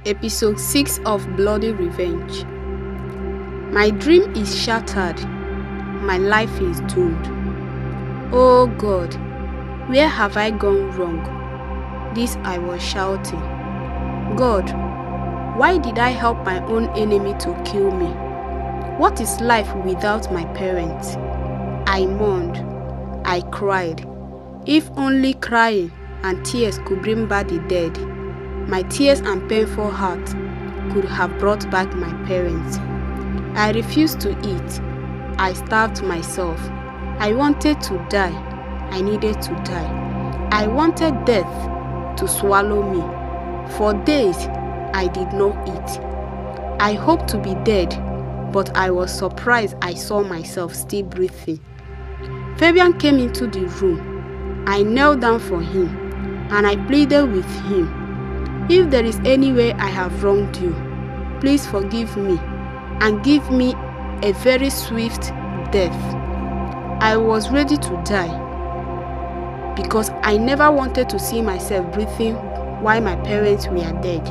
Episode 6 of Bloody Revenge. My dream is shattered. My life is doomed. Oh God, where have I gone wrong? This I was shouting. God, why did I help my own enemy to kill me? What is life without my parents? I mourned. I cried. If only crying and tears could bring back the dead. My tears and painful heart could have brought back my parents. I refused to eat. I starved myself. I wanted to die. I needed to die. I wanted death to swallow me. For days, I did not eat. I hoped to be dead, but I was surprised I saw myself still breathing. Fabian came into the room. I knelt down for him, and I pleaded with him. If there is any way I have wronged you, please forgive me and give me a very swift death. I was ready to die because I never wanted to see myself breathing while my parents were dead.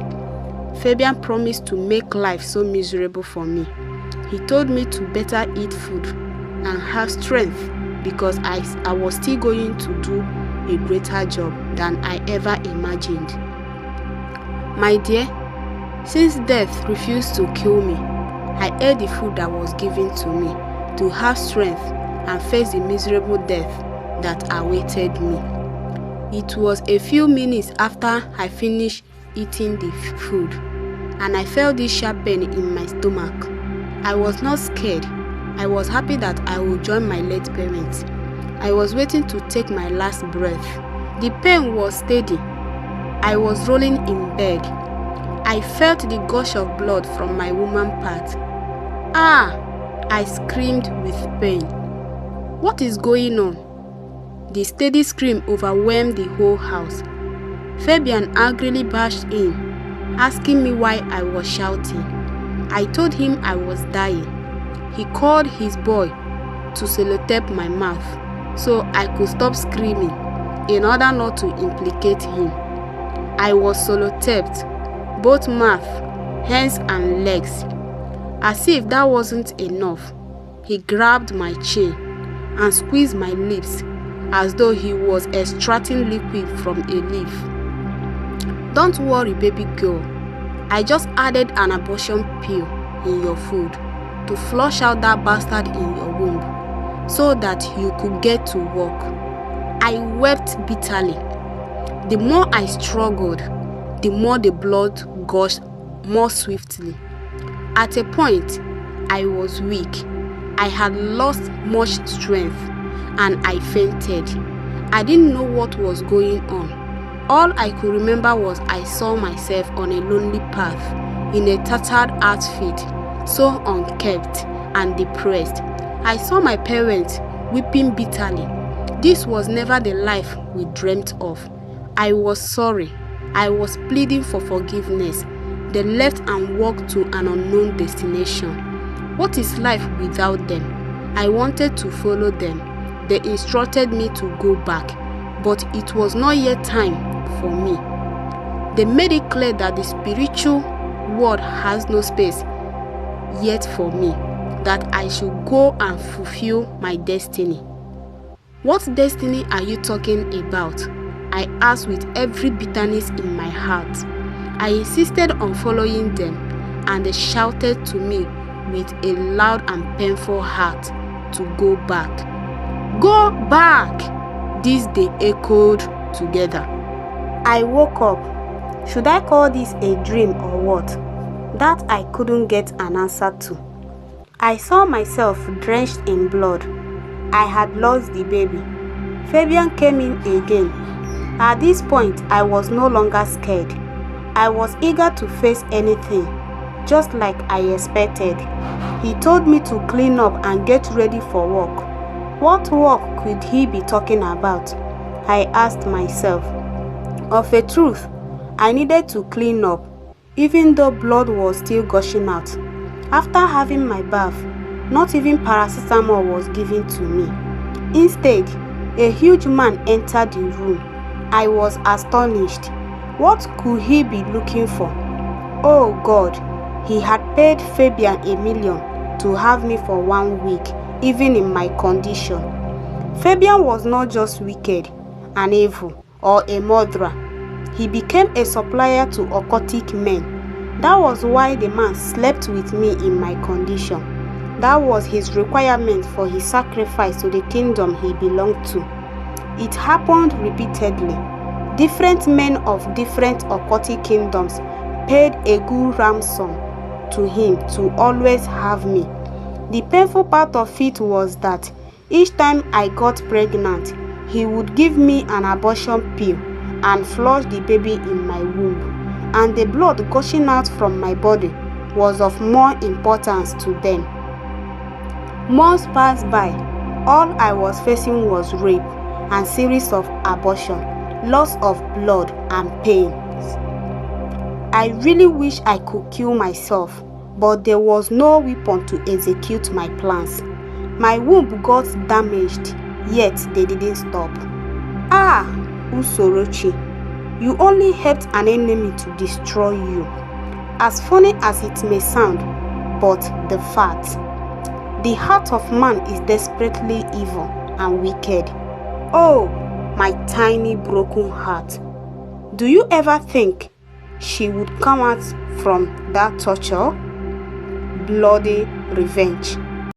Fabian promised to make life so miserable for me. He told me to better eat food and have strength because I was still going to do a greater job than I ever imagined. My dear, since death refused to kill me, I ate the food that was given to me to have strength and face the miserable death that awaited me. It was a few minutes after I finished eating the food, and I felt this sharp pain in my stomach. I was not scared. I was happy that I would join my late parents. I was waiting to take my last breath. The pain was steady. I was rolling in bed. I felt the gush of blood from my woman part. Ah! I screamed with pain. What is going on? The steady scream overwhelmed the whole house. Fabian angrily barged in, asking me why I was shouting. I told him I was dying. He called his boy to sellotape my mouth so I could stop screaming in order not to implicate him. I was sello-taped, both mouth, hands and legs. As if that wasn't enough, he grabbed my chin and squeezed my lips as though he was extracting liquid from a leaf. Don't worry, baby girl. I just added an abortion pill in your food to flush out that bastard in your womb so that you could get to work. I wept bitterly. The more I struggled, the more the blood gushed more swiftly. At a point, I was weak. I had lost much strength and I fainted. I didn't know what was going on. All I could remember was I saw myself on a lonely path in a tattered outfit, so unkempt and depressed. I saw my parents weeping bitterly. This was never the life we dreamt of. I was sorry. I was pleading for forgiveness. They left and walked to an unknown destination. What is life without them? I wanted to follow them. They instructed me to go back, but it was not yet time for me. They made it clear that the spiritual world has no space yet for me, that I should go and fulfill my destiny. What destiny are you talking about? I asked with every bitterness in my heart. I insisted on following them, and they shouted to me with a loud and painful heart to go back. Go back! This they echoed together. I woke up. Should I call this a dream or what? That I couldn't get an answer to. I saw myself drenched in blood. I had lost the baby. Fabian came in again. At this point, I was no longer scared. I was eager to face anything, just like I expected. He told me to clean up and get ready for work. What work could he be talking about? I asked myself. Of a truth, I needed to clean up, even though blood was still gushing out. After having my bath, not even paracetamol was given to me. Instead, a huge man entered the room. I was astonished. What could he be looking for? Oh God, he had paid Fabian $1 million to have me for 1 week, even in my condition. Fabian was not just wicked, an evil, or a murderer. He became a supplier to occultic men. That was why the man slept with me in my condition. That was his requirement for his sacrifice to the kingdom he belonged to. It happened repeatedly. Different men of different occultic kingdoms paid a good ransom to him to always have me. The painful part of it was that each time I got pregnant, he would give me an abortion pill and flush the baby in my womb, and the blood gushing out from my body was of more importance to them. Months passed by. All I was facing was rape and series of abortion, loss of blood and pain. I really wish I could kill myself, but there was no weapon to execute my plans. My womb got damaged, yet they didn't stop. Ah, Usorochi, you only helped an enemy to destroy you. As funny as it may sound, but the fact, the heart of man is desperately evil and wicked. Oh, my tiny broken heart. Do you ever think she would come out from that torture? Bloody revenge.